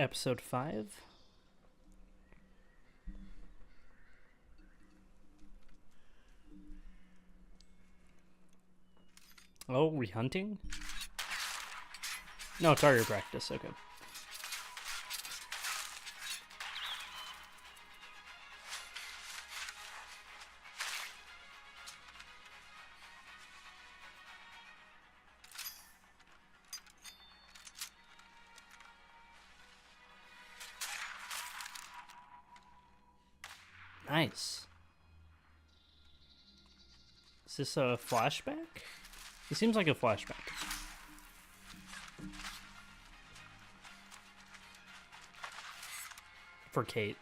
Episode 5. Oh, rehunting? No, target practice. Okay. Nice. Is this a flashback? It seems like a flashback. For Kate.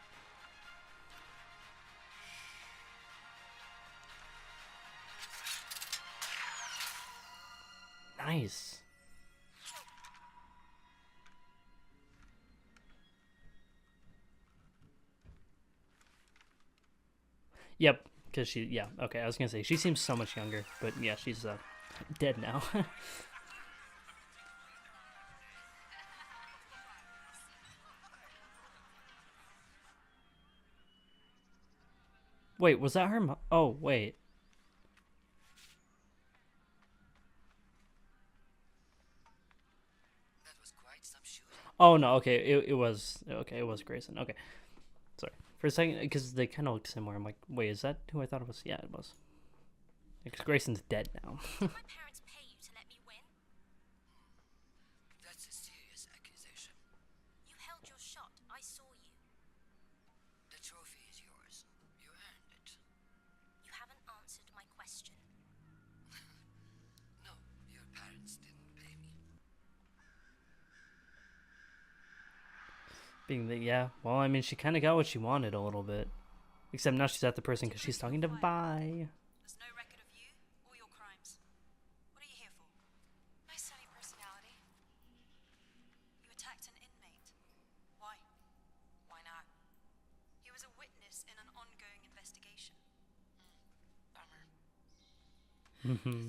Nice. Yep, because yeah, okay, I was gonna say, she seems so much younger, but yeah, she's dead now. Wait, was that her oh, wait. Oh, no, okay, it was, okay, it was Grayson, okay. Sorry. For a second, because they kind of look similar, I'm like, wait, is that who I thought it was? Yeah, it was. Because Grayson's dead now. My parents pay you to let me win? That's a serious accusation. You held your shot. I saw you. The trophy is yours. You earned it. You haven't answered my question. No, your parents didn't pay me. Being that, yeah, well, I mean, she kind of got what she wanted a little bit. Except now she's at the person because she's talking to Vi. There's no record of you or your crimes. What are you here for? My sunny personality. You attacked an inmate. Why? Why not? He was a witness in an ongoing investigation. Bummer.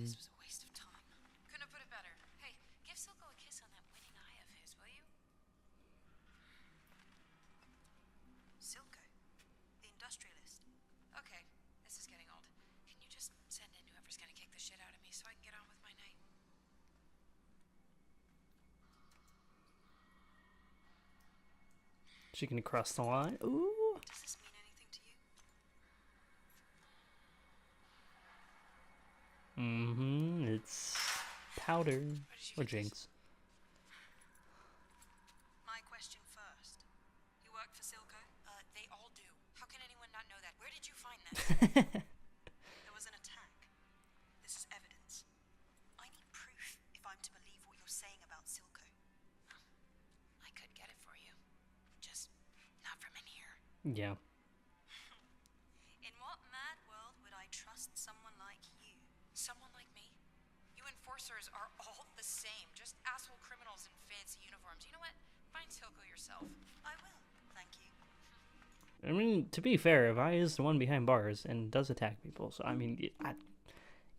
This was a waste of time. Couldn't have put it better. Hey, give Silco a kiss on that winning eye of his, will you? Silco, the industrialist. Okay, this is getting old. Can you just send in whoever's gonna kick the shit out of me so I can get on with my night? She can cross the line. Ooh. Does this mean anything to you? It's Powder. Or Jinx. My question first. You work for Silco? They all do. How can anyone not know that? Where did you find that? There was an attack. This is evidence. I need proof if I'm to believe what you're saying about Silco. I could get it for you. Just not from in here. Yeah. In what mad world would I trust someone like you? Someone like me? You enforcers are all the same. Just asshole criminals in fancy uniforms. You know what? Find Silco yourself. I will, thank you. I mean, to be fair, Vi is the one behind bars and does attack people. So, I mean, you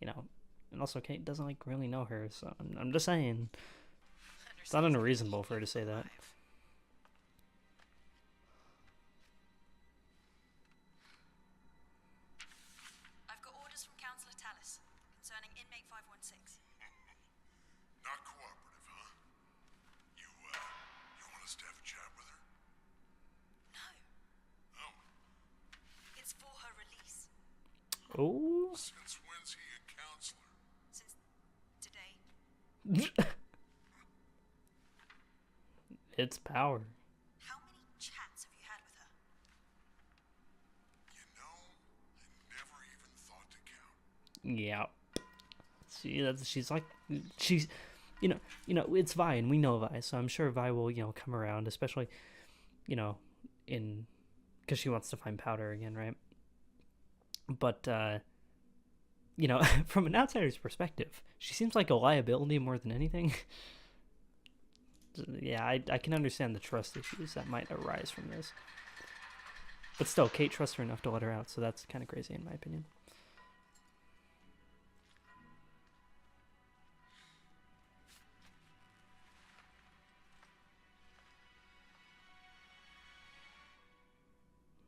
know, and also Kate doesn't, like, really know her. So, I'm just saying. It's not unreasonable for her to say that. I've got orders from Councillor Tallis concerning inmate 516. Not cooperative, huh? You want us to have a chat with her? No, Oh, it's for her release. Oh. since when's he a counselor? Since today. It's Power. How many chats have you had with her? You know, I never even thought to count. Yeah. See, she's like, she's, you know, it's Vi, and we know Vi, so I'm sure Vi will, come around, especially, because she wants to find Powder again, right? But, from an outsider's perspective, she seems like a liability more than anything. Yeah, I can understand the trust issues that might arise from this. But still, Kate trusts her enough to let her out, so that's kind of crazy in my opinion.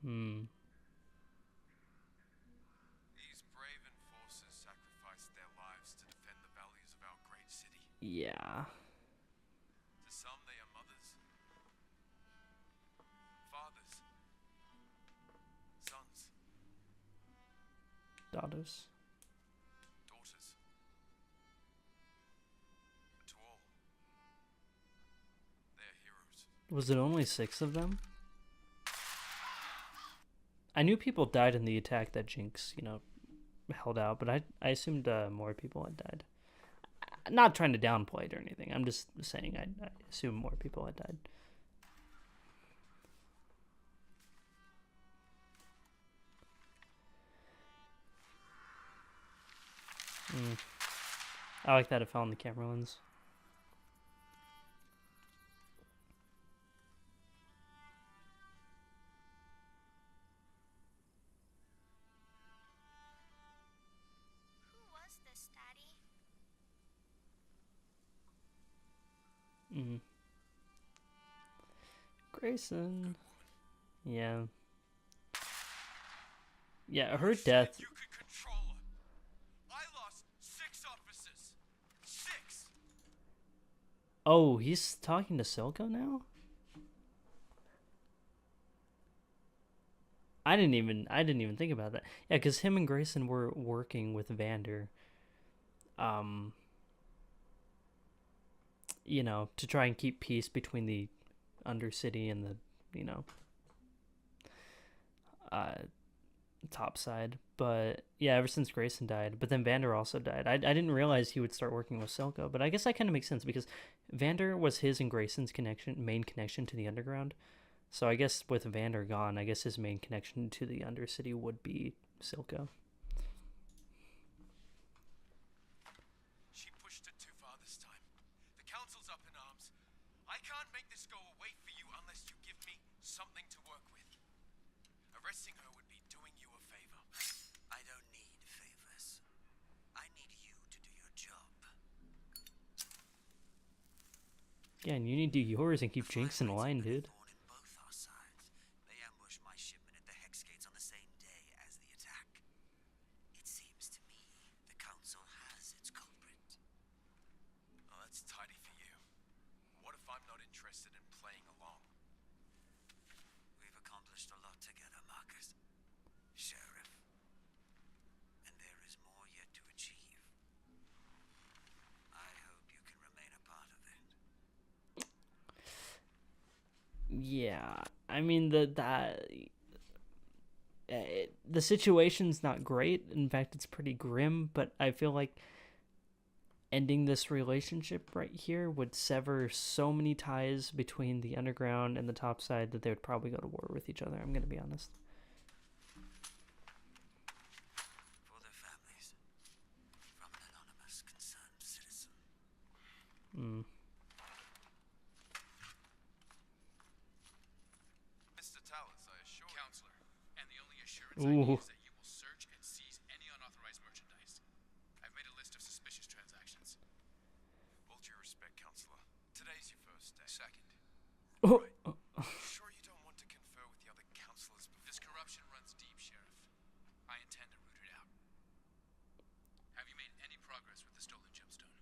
Hmm. These brave enforcers sacrificed their lives to defend the values of our great city. Yeah. To some, they are mothers, fathers, sons, Daughters. daughters. But to all, they are heroes. Was it only 6 of them? I knew people died in the attack that Jinx, held out, but I assumed more people had died. Not trying to downplay it or anything. I'm just saying I assume more people had died. I like that it fell on the camera lens. Who was this, Daddy? Grayson. Yeah. Yeah, her death. You could control her. I lost 6 officers. 6. Oh, he's talking to Silco now? I didn't even think about that. Yeah, because him and Grayson were working with Vander. To try and keep peace between the Undercity and the, top side. But yeah, ever since Grayson died, but then Vander also died. I didn't realize he would start working with Silco, but I guess that kind of makes sense because Vander was his and Grayson's main connection to the underground. So I guess with Vander gone, I guess his main connection to the Undercity would be Silco. She pushed it too far this time. The council's up in arms. I can't make this go away for you unless you give me something to work with. Arresting her would be doing you a favor. I don't need favors. I need you to do your job. Yeah, and you need to do yours and keep Jinx in line, dude. Born in both our sides. They ambushed my shipment at the Hex Gates on the same day as the attack. It seems to me the council has its culprit. Oh, that's tidy for you. What if I'm not interested in playing along? We've accomplished a lot together, Marcus. Sheriff. And there is more yet to achieve. I hope you can remain a part of it. Yeah, I mean the situation's not great. In fact, it's pretty grim. But I feel like ending this relationship right here would sever so many ties between the underground and the top side that they would probably go to war with each other. I'm gonna be honest. For their families. From an anonymous concerned citizen. Mr. Towers, I assure you. Counselor, and the only assurance I Ooh. need is that you will search and seize any unauthorized merchandise. I've made a list of suspicious transactions. All due respect, Counselor. Today's your first day. Second, Sure you don't want to confer with the other counselors before? this corruption runs deep, Sheriff. I intend to root it out. Have you made any progress with the stolen gemstone?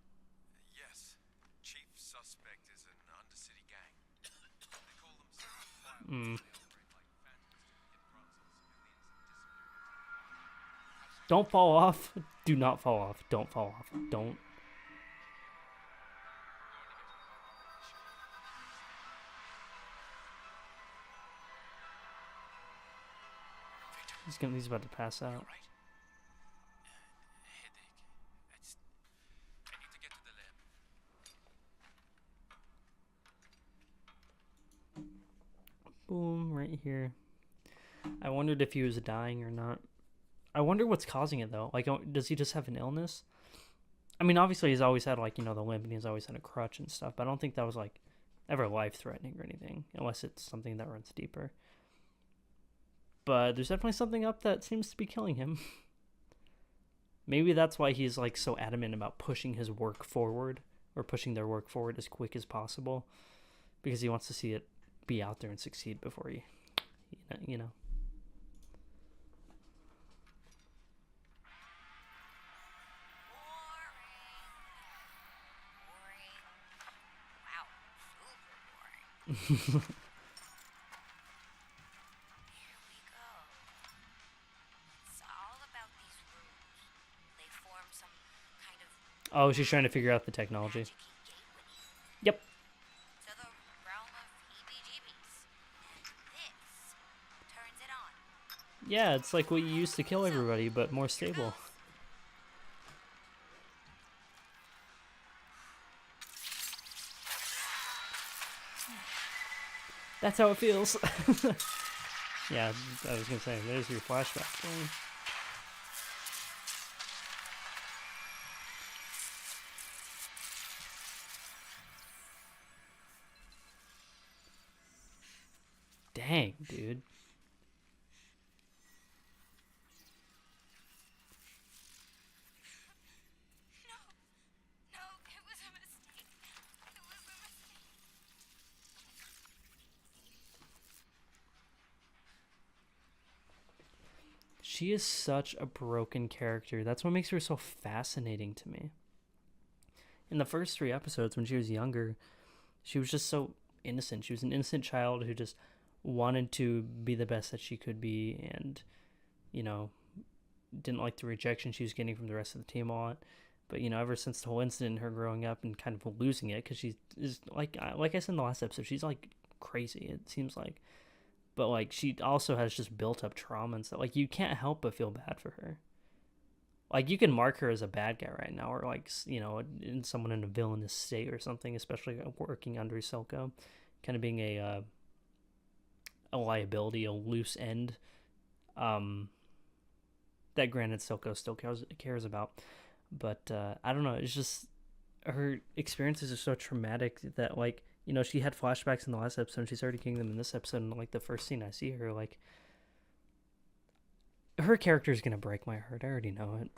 Yes. Chief suspect is an Undercity gang. They call themselves Wild. They operate like phantoms to hit runs on civilians and Don't fall off. Do not fall off. Don't fall off. Don't. He's about to pass out. Right? Headache. I need to get to the lab. Boom, right here. I wondered if he was dying or not. I wonder what's causing it though. Like, does he just have an illness? I mean, obviously he's always had like, the limp and he's always had a crutch and stuff, but I don't think that was like ever life-threatening or anything, unless it's something that runs deeper. But there's definitely something up that seems to be killing him. Maybe that's why he's like so adamant about pushing his work forward, or pushing their work forward as quick as possible, because he wants to see it be out there and succeed before he, we go. It's all about these rules. They form some kind of Oh, she's trying to figure out the technology. magic gateway Yep. to the realm of EBGBs. And this turns it on. Yeah, it's like what you used to kill everybody, but more stable. That's how it feels. Yeah, I was gonna say, there's your flashback thing. Dang, dude. No, it was a mistake. It was a mistake. She is such a broken character. That's what makes her so fascinating to me. In the first 3 episodes, when she was younger, she was just so innocent. She was an innocent child who just wanted to be the best that she could be, and, you know, didn't like the rejection she was getting from the rest of the team a lot. But, you know, ever since the whole incident, her growing up and kind of losing it, because she is, like I said in the last episode, she's, like, crazy, it seems like. But, like, she also has just built up trauma and stuff. Like, you can't help but feel bad for her. Like, you can mark her as a bad guy right now, or, like, you know, in someone in a villainous state or something, especially working under Silco, kind of being a liability, a loose end, that granted Silco still cares about. But I don't know, it's just her experiences are so traumatic that, like, you know, she had flashbacks in the last episode and she's already getting them in this episode, and, like, the first scene I see her, like, her character is gonna break my heart. I already know it.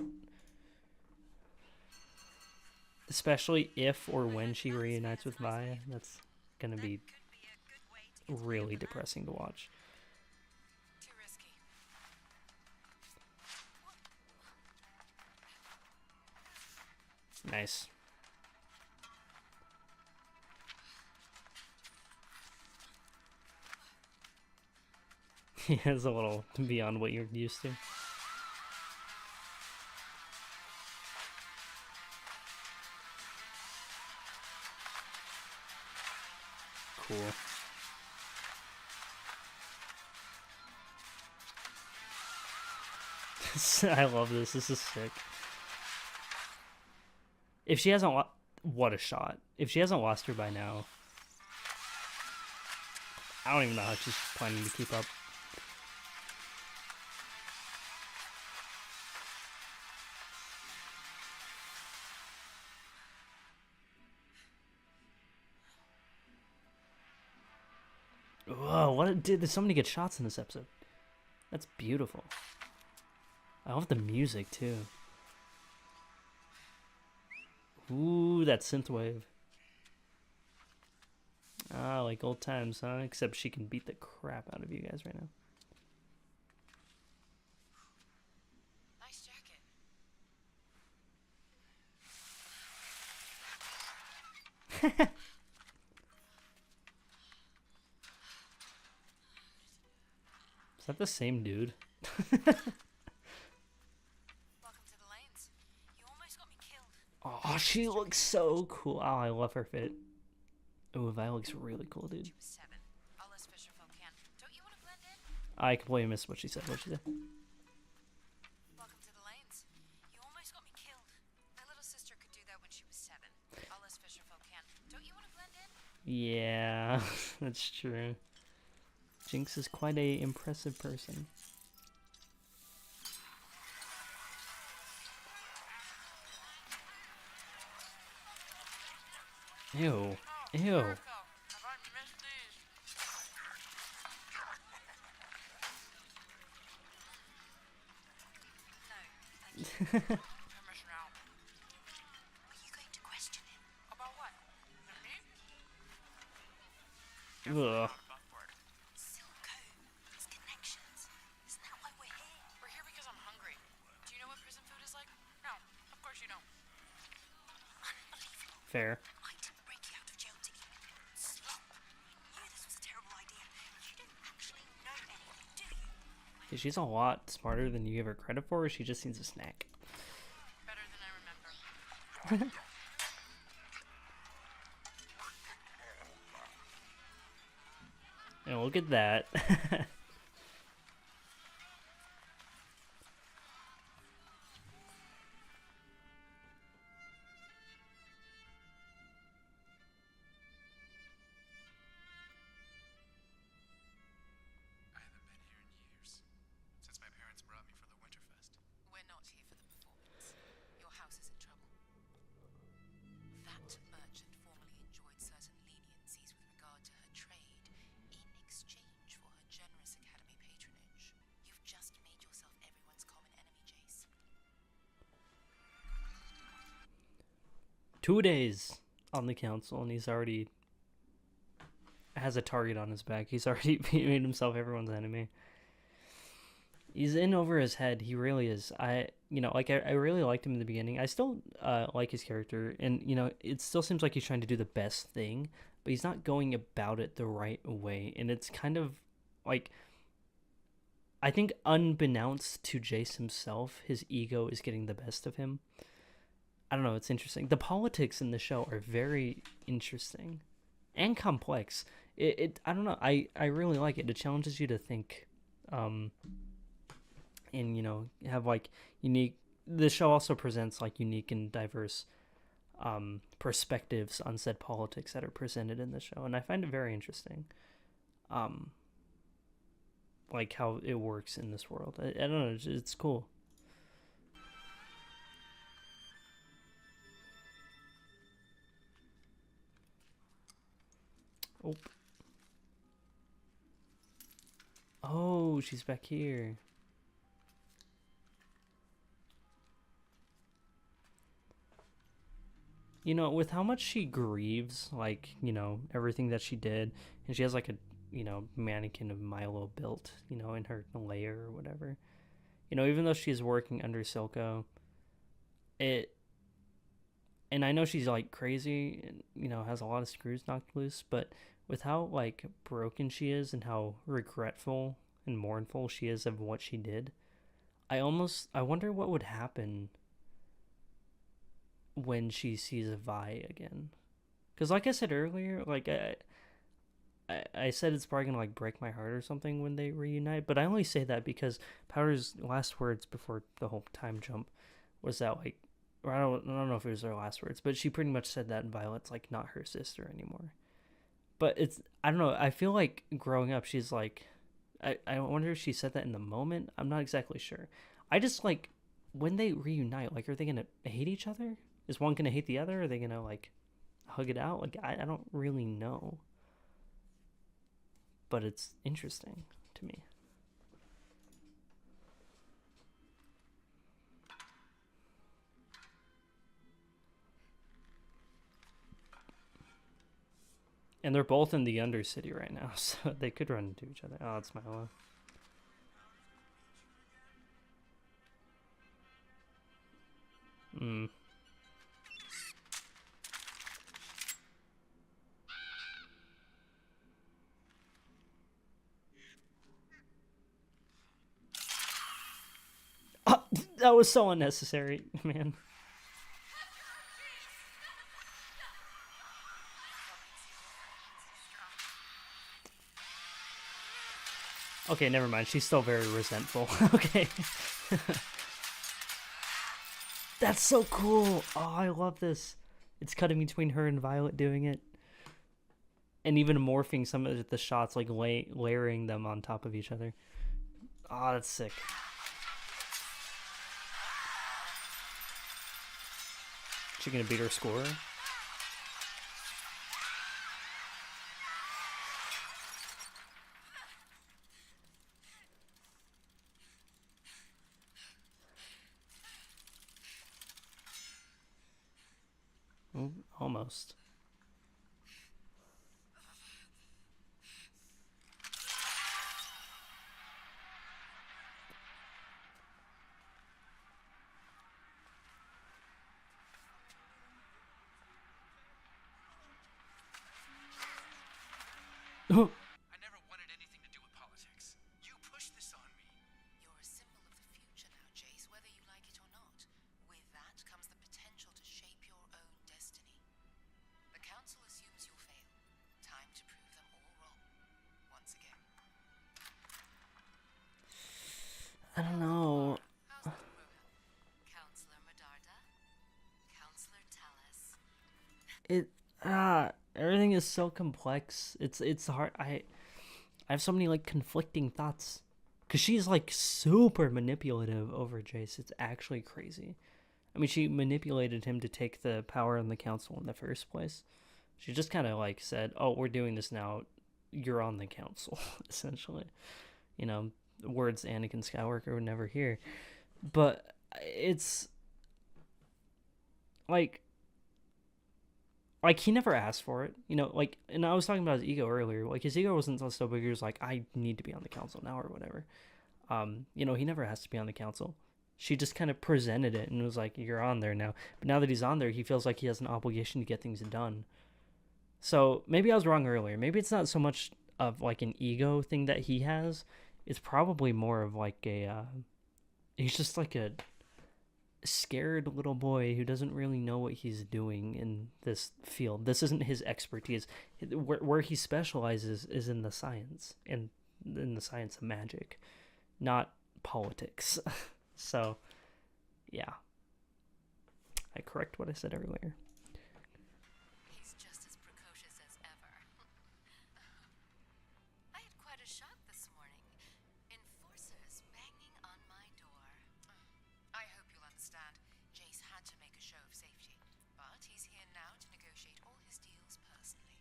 Especially if or when she reunites with Vi, that's gonna be really depressing to watch. Too risky. Nice. Yeah, it's a little beyond what you're used to. Cool. I love this. This is sick. If she hasn't what a shot. If she hasn't lost her by now, I don't even know how she's planning to keep up. Whoa, did so many good shots in this episode. That's beautiful. I love the music too. Ooh, that synthwave. Ah, like old times, huh? Except she can beat the crap out of you guys right now. Nice jacket. Is that the same dude? Welcome to the lanes. You almost got me killed. Oh, she looks so cool. Oh, I love her fit. Oh, Vi looks really cool, dude. She was 7. All us fisherfolk can. Don't you want to blend in? I completely missed what she said. What she said? Welcome to the lanes. You almost got me killed. My little sister could do that when she was 7. All us fisherfolk can. Don't you want to blend in? Yeah, that's true. Jinx is quite a impressive person. Ew. Ew. Have I missed these? No, thank you. You're missing out. Are you going to question him? About what? Me? Ugh. Silco, his connections. Isn't that why we're here? We're here because I'm hungry. Do you know what prison food is like? No, of course you don't. Unbelievable. Fair. I didn't break you out of jail to eat slop. You knew She's a lot smarter than you give her credit for. She just needs a snack. Better than I remember. And look at that. I haven't been here in years. Since my parents brought me for the Winterfest. We're not here for the performance. Your house is in trouble. That merchant formerly enjoyed certain leniencies with regard to her trade in exchange for her generous academy patronage. You've just made yourself everyone's common enemy, Jace. 2 days on the council, and he's already has a target on his back. He's already made himself everyone's enemy. He's in over his head. He really is. I really liked him in the beginning. I still like his character, and it still seems like he's trying to do the best thing, but he's not going about it the right way. And it's kind of like, I think unbeknownst to Jace himself, his ego is getting the best of him. I don't know, it's interesting. The politics in the show are very interesting and complex. I don't know, I really like it. It challenges you to think, and have like unique. The show also presents like unique and diverse perspectives on said politics that are presented in the show, and I find it very interesting. Like how it works in this world. I don't know, it's cool. Oh. Oh, she's back here. With how much she grieves, like, everything that she did, and she has like a, mannequin of Milo built, in her lair or whatever. Even though she's working under Silco, and I know she's like crazy and, has a lot of screws knocked loose, but with how like broken she is and how regretful and mournful she is of what she did, I wonder what would happen when she sees Vi again. Because like I said earlier, like I said it's probably gonna like break my heart or something when they reunite, but I only say that because Powder's last words before the whole time jump was that like, or I don't know if it was her last words, but she pretty much said that Violet's like not her sister anymore. But I don't know, I feel like growing up she's like, I wonder if she said that in the moment. I'm not exactly sure. I just like, when they reunite, like, are they gonna hate each other? Is one gonna hate the other? Are they gonna like hug it out? Like, I don't really know. But it's interesting to me. And they're both in the Undercity right now, so they could run into each other. Oh, it's Milo. Oh, that was so unnecessary, man. Okay, never mind. She's still very resentful. Okay. That's so cool. Oh, I love this. It's cutting between her and Violet doing it. And even morphing some of the shots, like layering them on top of each other. Oh, that's sick. She gonna beat her score? Almost. I never wanted anything to do with politics. You pushed this on me. I don't know. How's the program? Counselor Medarda? Counselor Tallis? It everything is so complex. It's hard. I have so many like conflicting thoughts because she's like super manipulative over Jace. It's actually crazy. I mean, she manipulated him to take the power in the council in the first place. She just kind of like said, "Oh, we're doing this now. You're on the council," essentially. You know, words Anakin Skywalker would never hear. But it's like he never asked for it, you know. Like, and I was talking about his ego earlier. Like, his ego wasn't so big. He was like, I need to be on the council now or whatever. You know, he never has to be on the council. She just kind of presented it and was like, you're on there now. But now that he's on there, he feels like he has an obligation to get things done. So maybe I was wrong earlier. Maybe it's not so much of like an ego thing that he has. It's probably more of like he's just like a scared little boy who doesn't really know what he's doing in this field. This isn't his expertise. Where he specializes is in the science and in the science of magic, not politics. So, yeah. I correct what I said earlier. He's just as precocious as ever. I had quite a shock this morning. Enforcers banging on my door. I hope you'll understand. Jace had to make a show of safety, but he's here now to negotiate all his deals personally.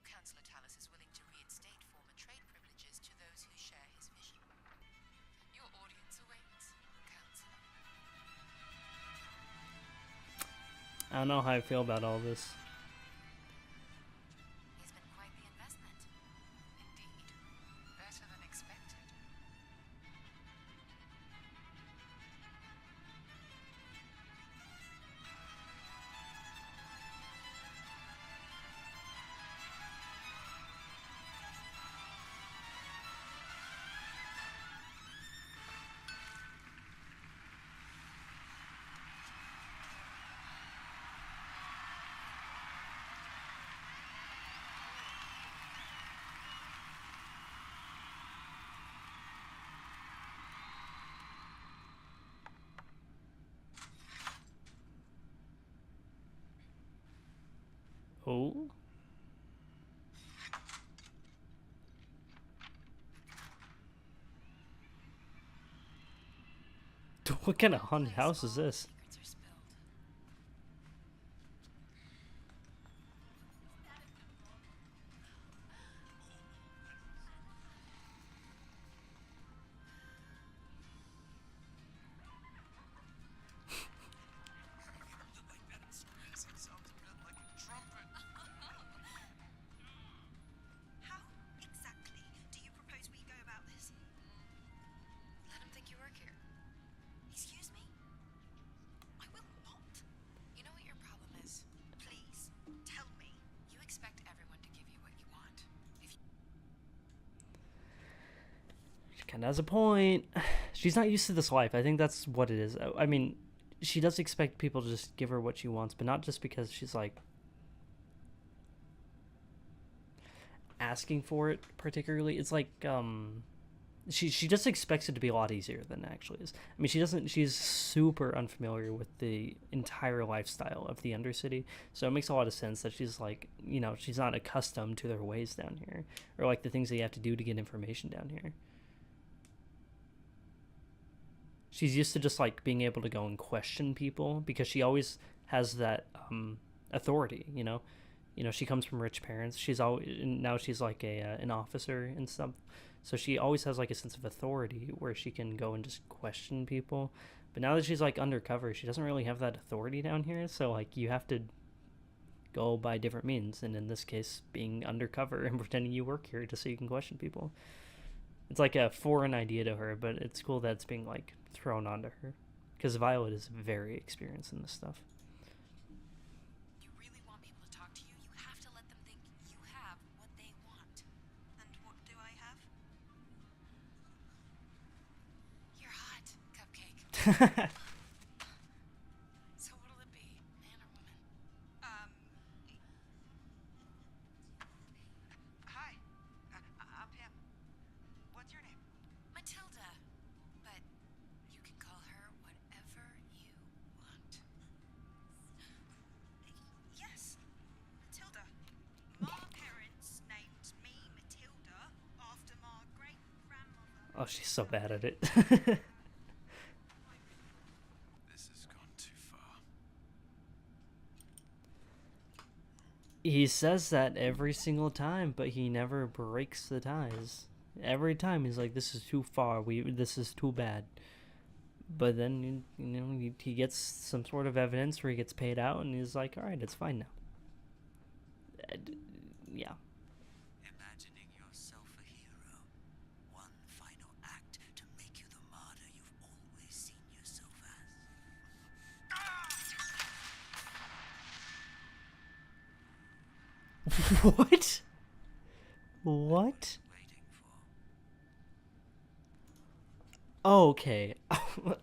Councillor Tallis is willing to reinstate former trade privileges to those who share his vision. Your audience awaits, Councillor. I don't know how I feel about all this. He's been quite the investment. Indeed. Better than expected. Oh? What kind of haunted house is this? Secrets are spilled. How exactly do you propose we go about this? Let him think you work here. Excuse me? I will not. You know what your problem is? Please, tell me. You expect everyone to give you what you want. If you She kind of has a point. She's not used to this life. I think that's what it is. I mean, she does expect people to just give her what she wants, but not just because she's like asking for it particularly. It's like she just expects it to be a lot easier than it actually is. I mean, she's super unfamiliar with the entire lifestyle of the Undercity, so it makes a lot of sense that she's like, you know, she's not accustomed to their ways down here, or like the things that you have to do to get information down here. She's used to just like being able to go and question people because she always has that authority, you know. You know, she comes from rich parents. She's always, now she's like an officer and stuff. So she always has like a sense of authority where she can go and just question people. But now that she's like undercover, she doesn't really have that authority down here. So like you have to go by different means, and in this case, being undercover and pretending you work here just so you can question people. It's like a foreign idea to her, but it's cool that it's being like thrown onto her because Violet is very experienced in this stuff. you really want people to talk to you, you have to let them think you have what they want. And what do I have? You're hot, Cupcake. So what'll it be, man or woman? Hi, I'm Pim. What's your name? Matilda. But Oh, she's so bad at it. This has gone too far. He says that every single time, but he never breaks the ties. Every time he's like, "This is too far. This is too bad." But then he gets some sort of evidence where he gets paid out, and he's like, "All right, it's fine now." Yeah. Imagining yourself a hero. One final act to make you the martyr you've always seen yourself as. What? What? Waiting for. Okay.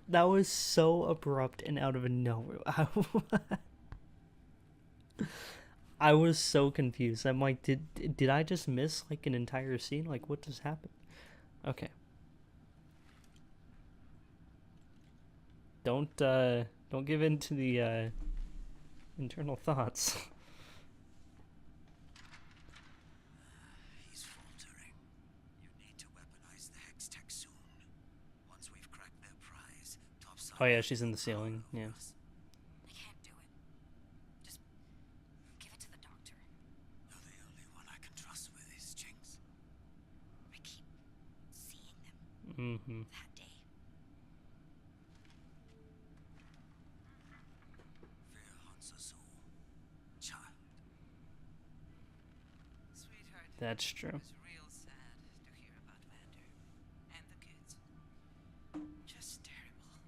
That was so abrupt and out of nowhere. I was so confused. I'm like, did I just miss like an entire scene? Like, what just happened? Okay. Don't give in to the internal thoughts. He's faltering. You need to weaponize the hex tech soon. Once we've cracked their prize, topside. Oh yeah, she's in the ceiling. Yeah. I can't do it. Just give it to the doctor. You're the only one I can trust with these Jinx. I keep seeing them Mm-hmm. that day. Fear haunts us all. Child. Sweetheart, That's true. it's real sad to hear about Vander and the kids. Just terrible.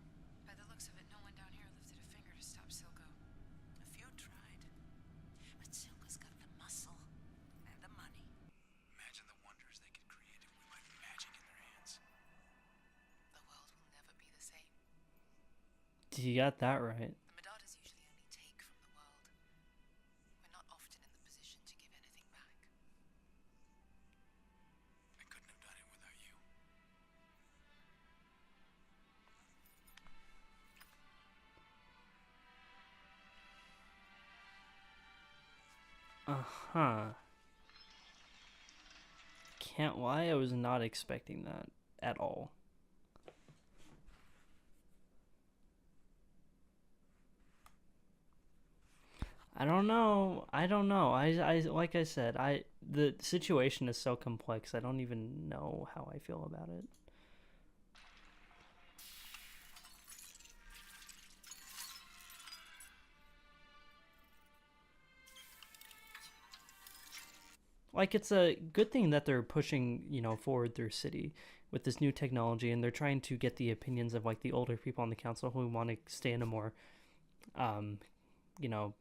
By the looks of it, no one down here lifted a finger to stop Silco. A few tried, but Silka's got the muscle and the money. Imagine the wonders they could create if we put magic in their hands. The world will never be the same. You got that right. The Medadas usually only take from the world. We're not often in the position to give anything back. I couldn't have done it without you. Uh-huh. Can't lie, I was not expecting that at all. I don't know. I like I said, the situation is so complex. I don't even know how I feel about it. Like, it's a good thing that they're pushing, forward their city with this new technology, and they're trying to get the opinions of like the older people on the council who want to stay in a more you know,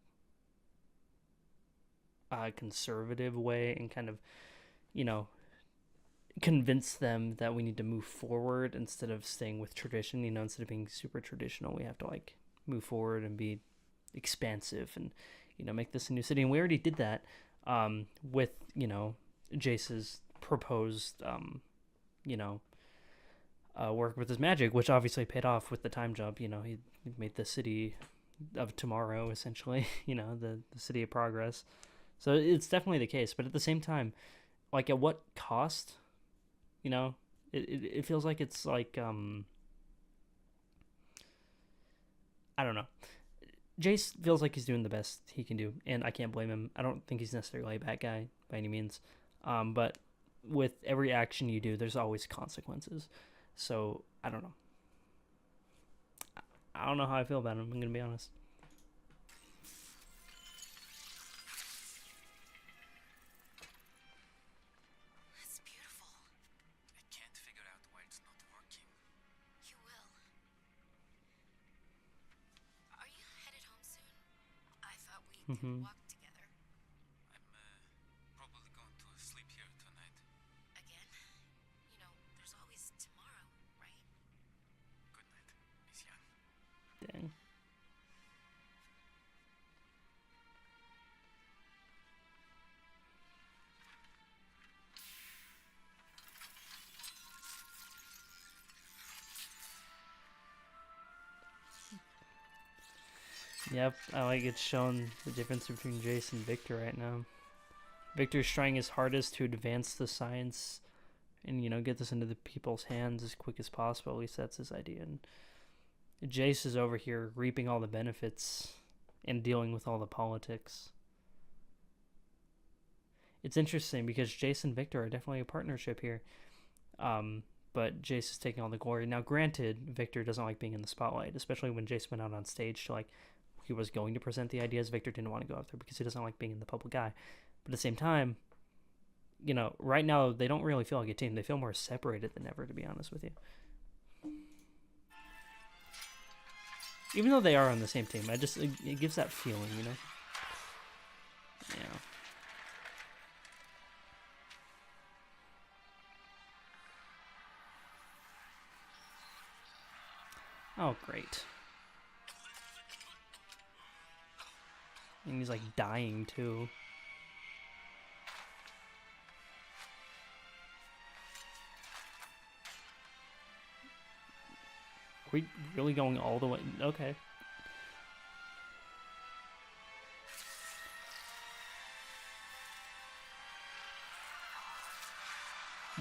conservative way, and kind of, convince them that we need to move forward instead of staying with tradition. Instead of being super traditional, we have to like move forward and be expansive and make this a new city. And we already did that with Jace's proposed work with his magic, which obviously paid off with the time jump. He made the city of tomorrow essentially, the city of progress. So it's definitely the case, but at the same time, like, at what cost? It feels like it's like I don't know. Jace feels like he's doing the best he can do, and I can't blame him. I don't think he's necessarily a bad guy by any means, but with every action you do, there's always consequences. So I don't know. I don't know how I feel about him. I'm gonna be honest. That's beautiful. I can't figure out why it's not working. You will. Are you headed home soon? I thought we could walk together. I'm probably going to sleep here tonight. Again? There's always tomorrow, right? Good night, Miss Yan. Dang. Yep, I like it's showing the difference between Jace and Victor right now. Victor's trying his hardest to advance the science and get this into the people's hands as quick as possible. At least that's his idea. And Jace is over here reaping all the benefits and dealing with all the politics. It's interesting because Jace and Victor are definitely a partnership here. But Jace is taking all the glory. Now, granted, Victor doesn't like being in the spotlight, especially when Jace went out on stage to, he was going to present the ideas. Victor didn't want to go out there because he doesn't like being in the public eye. But at the same time, right now, they don't really feel like a team. They feel more separated than ever, to be honest with you. Even though they are on the same team, it gives that feeling, Yeah. Oh, great. And he's, dying, too. Are we really going all the way? Okay.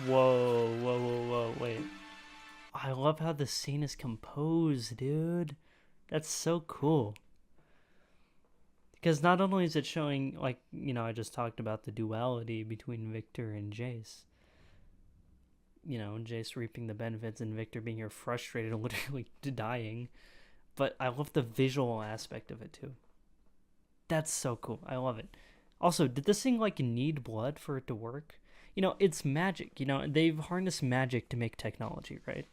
Whoa, wait. I love how the scene is composed, dude. That's so cool. Because not only is it showing, I just talked about the duality between Victor and Jace. Jace reaping the benefits and Victor being here frustrated and literally dying. But I love the visual aspect of it, too. That's so cool. I love it. Also, did this thing, need blood for it to work? It's magic. They've harnessed magic to make technology, right?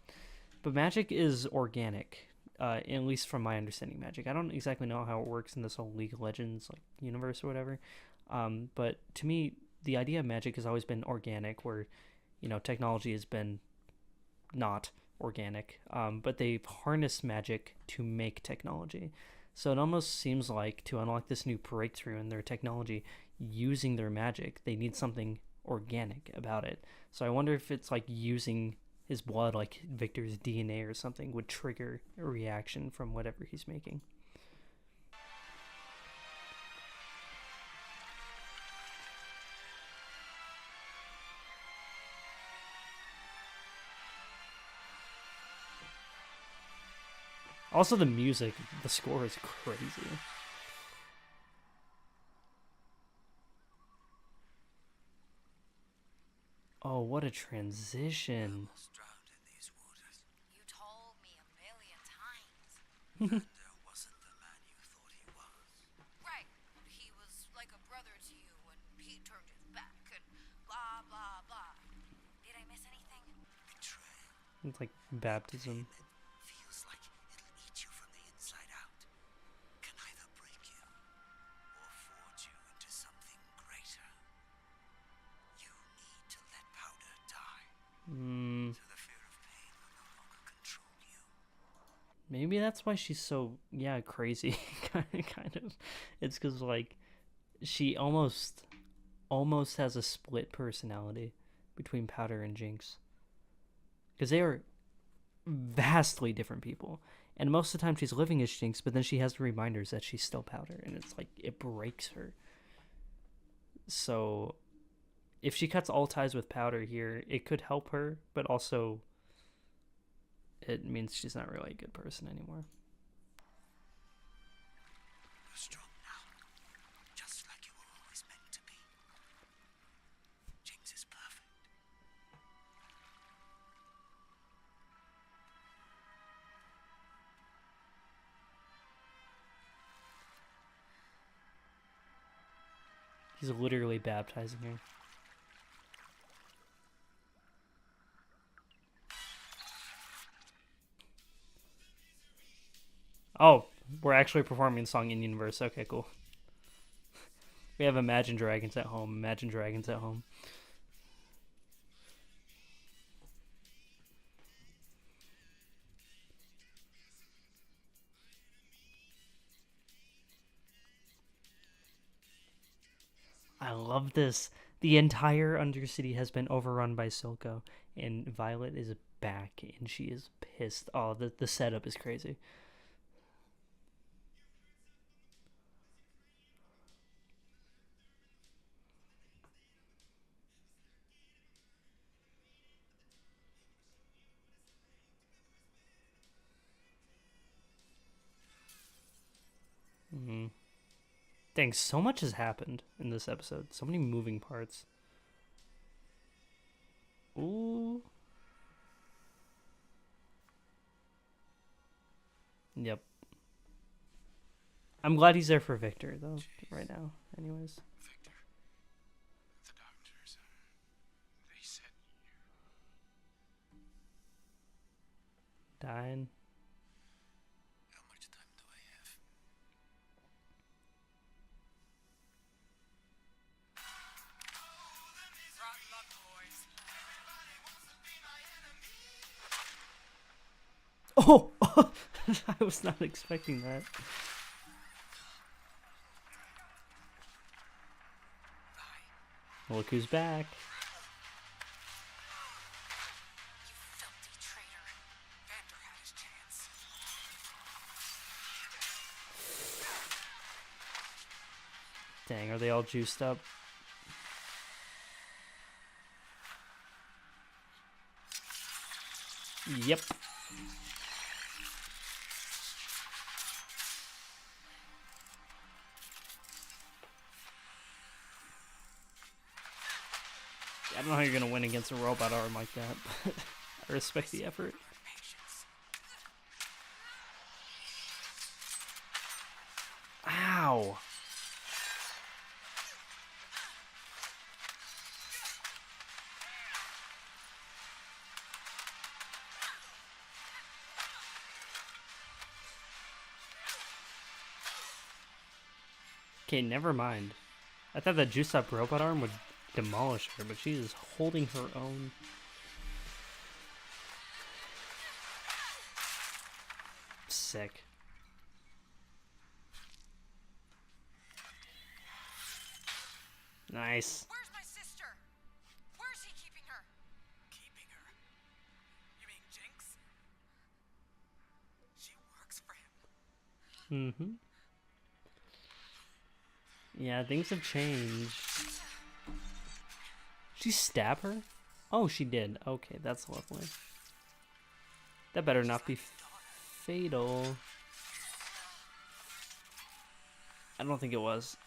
But magic is organic, at least from my understanding of magic. I don't exactly know how it works in this whole League of Legends universe or whatever. But to me, the idea of magic has always been organic, where, technology has been not organic. But they've harnessed magic to make technology. So it almost seems like to unlock this new breakthrough in their technology using their magic, they need something organic about it. So I wonder if it's using his blood, Victor's DNA or something, would trigger a reaction from whatever he's making. Also, the music, the score is crazy. Oh, what a transition. Almost drowned in these waters. You told me a million times. Vander wasn't the man you thought he was. Right. He was like a brother to you and he turned his back and blah, blah, blah. Did I miss anything? Betrayal. It's like baptism. It feels like it'll eat you from the inside out. Can either break you or forge you into something greater. You need to let powder die. So the fear of pain will no longer control you. Maybe that's why she's so, crazy. kind of. It's because, she almost has a split personality between Powder and Jinx. Because they are vastly different people. And most of the time she's living as Jinx, but then she has the reminders that she's still Powder. And it's it breaks her. So if she cuts all ties with Powder here, it could help her, but also it means she's not really a good person anymore. You're strong now, just like you were always meant to be. Jinx is perfect. He's literally baptizing her. Oh, we're actually performing the song in universe. Okay, cool. We have Imagine Dragons at home. Imagine Dragons at home. I love this. The entire Undercity has been overrun by Silco, and Violet is back, and she is pissed. Oh, the setup is crazy. Dang, so much has happened in this episode. So many moving parts. Ooh. Yep. I'm glad he's there for Victor, though, right now. Anyways. Victor, the doctors, they said Dying. How much time do I have? rotten luck, boys. Oh! I was not expecting that. Look who's back. You filthy traitor. Vander had his chance. Dang, are they all juiced up? Yep. I don't know how you're gonna win against a robot arm like that, but I respect the effort. Patience. Ow! Okay, never mind. I thought that juiced up robot arm would demolish her, but she is holding her own. Sick. Nice. Where's my sister? Where's he keeping her? Keeping her? You mean Jinx? She works for him. Mm-hmm. Yeah, things have changed. She stab her? Oh, she did. Okay, that's lovely. That better not be fatal. I don't think it was.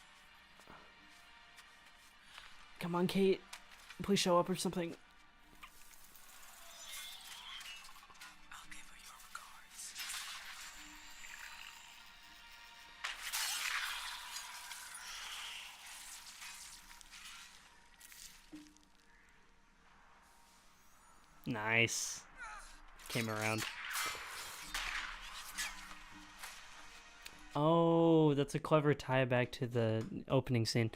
Come on, Kate. Please show up or something. I'll give her your regards. Nice. Came around. Oh, that's a clever tie back to the opening scene.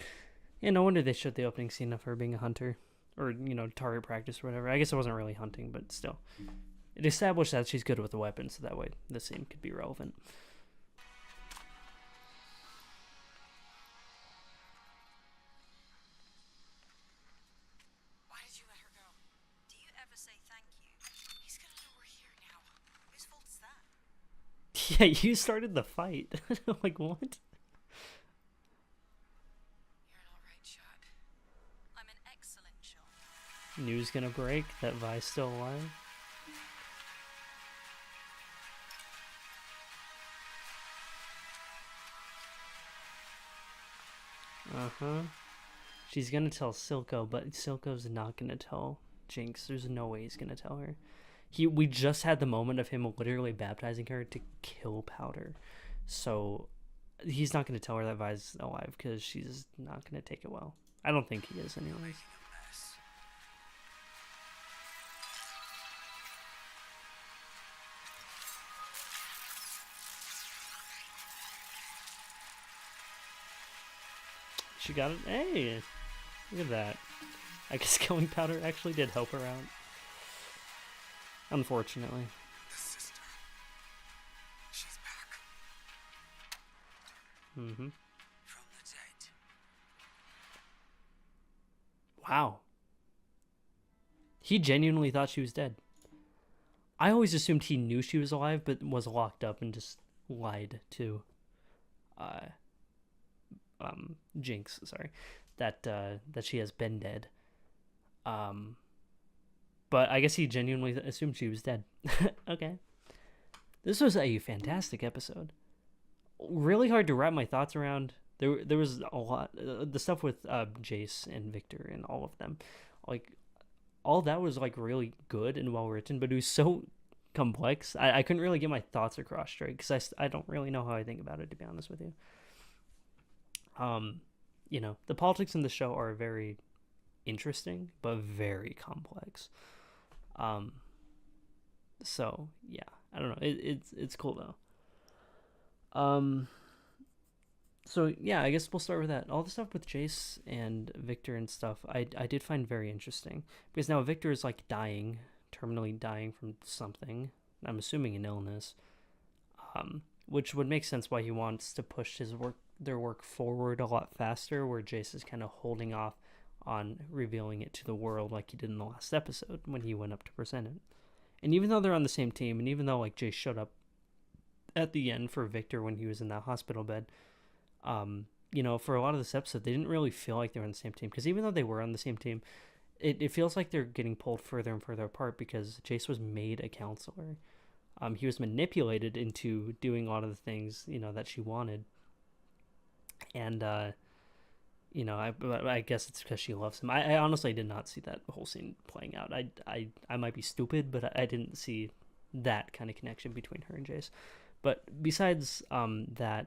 Yeah, no wonder they showed the opening scene of her being a hunter. Or, you know, target practice or whatever. I guess it wasn't really hunting, but still. It established that she's good with the weapon, so that way the scene could be relevant. Why did you let her go? Do you ever say thank you? He's gonna know we're here now. Whose fault is that? Yeah, you started the fight. Like, what? You're an alright shot. I'm an excellent shot. News gonna break that Vi's still alive? Uh-huh. She's gonna tell Silco, but Silco's not gonna tell Jinx. There's no way he's gonna tell her. We just had the moment of him literally baptizing her to kill Powder. So he's not gonna tell her that Vi's alive because she's not gonna take it well. I don't think he is anyways. Making a mess. She got it. Hey, look at that. I guess killing Powder actually did help her out. Unfortunately. The sister. She's back Mm-hmm. from the dead. Wow. He genuinely thought she was dead. I always assumed he knew she was alive, but was locked up and just lied to Jinx, sorry, that she has been dead. But I guess he genuinely assumed she was dead. Okay. This was a fantastic episode. Really hard to wrap my thoughts around. there was a lot, the stuff with Jace and Victor and all of them, like all that was like really good and well written, but it was so complex. I couldn't really get my thoughts across straight because I don't really know how I think about it, to be honest with you. You know, the politics in the show are very interesting but very complex. Um, so yeah, I don't know. It's cool though. So yeah, I guess we'll start with that. All the stuff with Jace and Victor and stuff, I did find very interesting because now Victor is like dying, terminally dying from something. I'm assuming an illness, which would make sense why he wants to push their work forward a lot faster. Where Jace is kind of holding off on revealing it to the world, like he did in the last episode when he went up to present it. And even though they're on the same team, and even though like Jace showed up at the end for Victor when he was in that hospital bed, you know, for a lot of this episode, they didn't really feel like they were on the same team. Because even though they were on the same team, it feels like they're getting pulled further and further apart because Jace was made a counselor. He was manipulated into doing a lot of the things, you know, that she wanted. And, you know, I guess it's because she loves him. I honestly did not see that whole scene playing out. I might be stupid, but I didn't see that kind of connection between her and Jace. But besides that,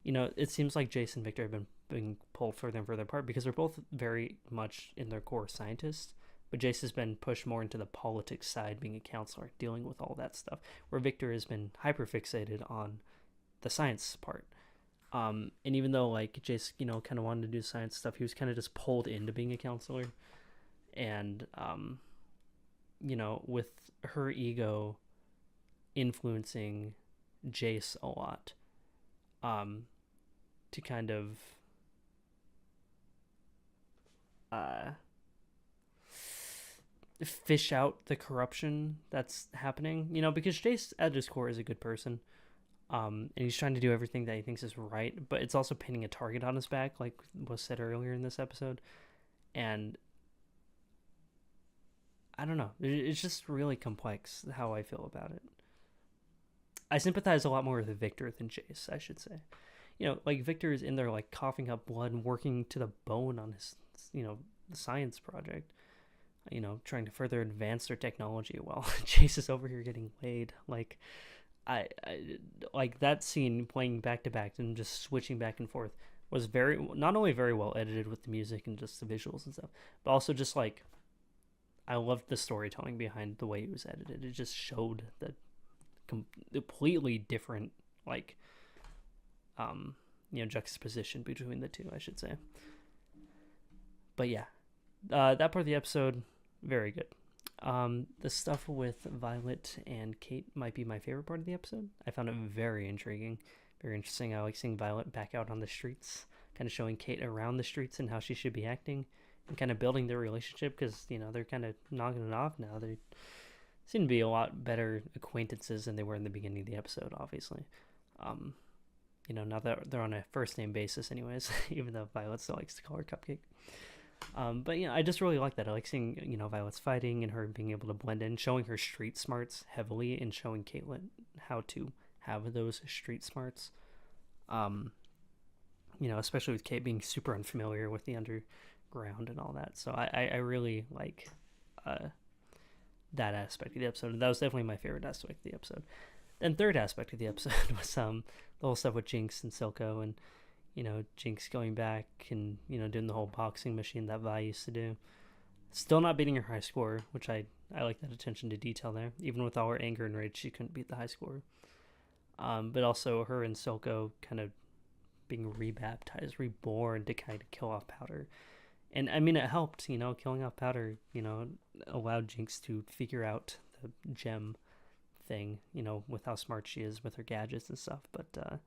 you know, it seems like Jace and Victor have been being pulled further and further apart because they're both very much in their core scientists. But Jace has been pushed more into the politics side, being a counselor, dealing with all that stuff, where Victor has been hyperfixated on the science part. And even though like Jace, you know, kind of wanted to do science stuff, he was kind of just pulled into being a counselor. And you know, with her ego influencing Jace a lot, to kind of fish out the corruption that's happening, you know, because Jace at his core is a good person. And he's trying to do everything that he thinks is right, but it's also pinning a target on his back, like was said earlier in this episode. And I don't know, it's just really complex how I feel about it. I sympathize a lot more with Victor than Jace, I should say. You know, like Victor is in there like coughing up blood and working to the bone on his, you know, the science project, you know, trying to further advance their technology while Jace is over here getting laid. Like, I like that scene playing back to back and just switching back and forth was very, not only very well edited with the music and just the visuals and stuff, but also just like, I loved the storytelling behind the way it was edited. It just showed the completely different, like, you know, juxtaposition between the two, I should say. But yeah, that part of the episode, very good. The stuff with Violet and Kate might be my favorite part of the episode. I found it very intriguing, very interesting. I like seeing Violet back out on the streets, kind of showing Kate around the streets and how she should be acting, and kind of building their relationship because, you know, they're kind of knocking it off now. They seem to be a lot better acquaintances than they were in the beginning of the episode, obviously. You know, now that they're on a first name basis anyways, even though Violet still likes to call her Cupcake. But, you know, I just really like that. I like seeing, you know, Violet's fighting and her being able to blend in, showing her street smarts heavily and showing Caitlin how to have those street smarts. You know, especially with Kate being super unfamiliar with the underground and all that. So I really like that aspect of the episode. And that was definitely my favorite aspect of the episode. Then third aspect of the episode was the whole stuff with Jinx and Silco, and, you know, Jinx going back and, you know, doing the whole boxing machine that Vi used to do. Still not beating her high score, which I like that attention to detail there. Even with all her anger and rage, she couldn't beat the high score. But also her and Silco kind of being rebaptized, reborn to kind of kill off Powder. And I mean, it helped, you know, killing off Powder, you know, allowed Jinx to figure out the gem thing, you know, with how smart she is with her gadgets and stuff. But,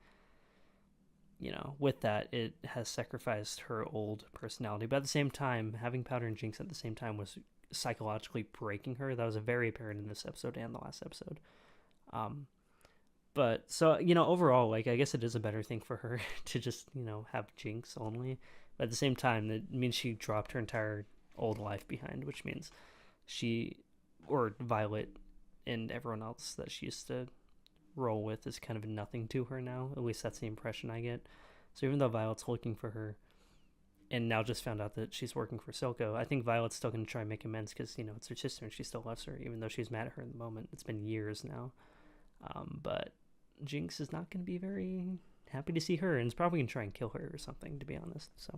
you know, with that, it has sacrificed her old personality. But at the same time, having Powder and Jinx at the same time was psychologically breaking her. That was very apparent in this episode and the last episode. But, so, you know, overall, like, I guess it is a better thing for her to just, you know, have Jinx only. But at the same time, it means she dropped her entire old life behind, which means she, or Violet, and everyone else that she used to roll with is kind of nothing to her now. At least that's the impression I get. So even though Violet's looking for her, and now just found out that she's working for Silco, I think Violet's still going to try and make amends because, you know, it's her sister and she still loves her, even though she's mad at her in the moment. It's been years now. But Jinx is not going to be very happy to see her and is probably going to try and kill her or something, to be honest. So,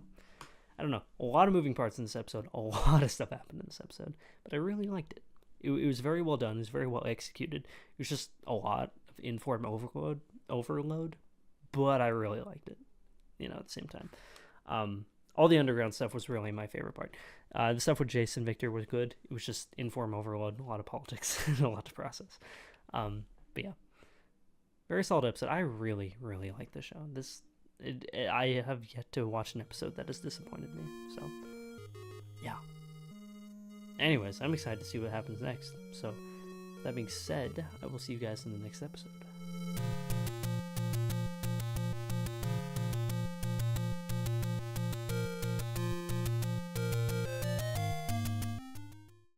I don't know. A lot of moving parts in this episode. A lot of stuff happened in this episode. But I really liked it. It was very well done. It was very well executed. It was just a lot of inform overload. But I really liked it, you know, at the same time. All the underground stuff was really my favorite part. The stuff with Jason Victor was good. It was just inform overload, a lot of politics, and a lot to process. But yeah, very solid episode. I really, really like this show. I have yet to watch an episode that has disappointed me. So, yeah. Anyways, I'm excited to see what happens next. So, that being said, I will see you guys in the next episode.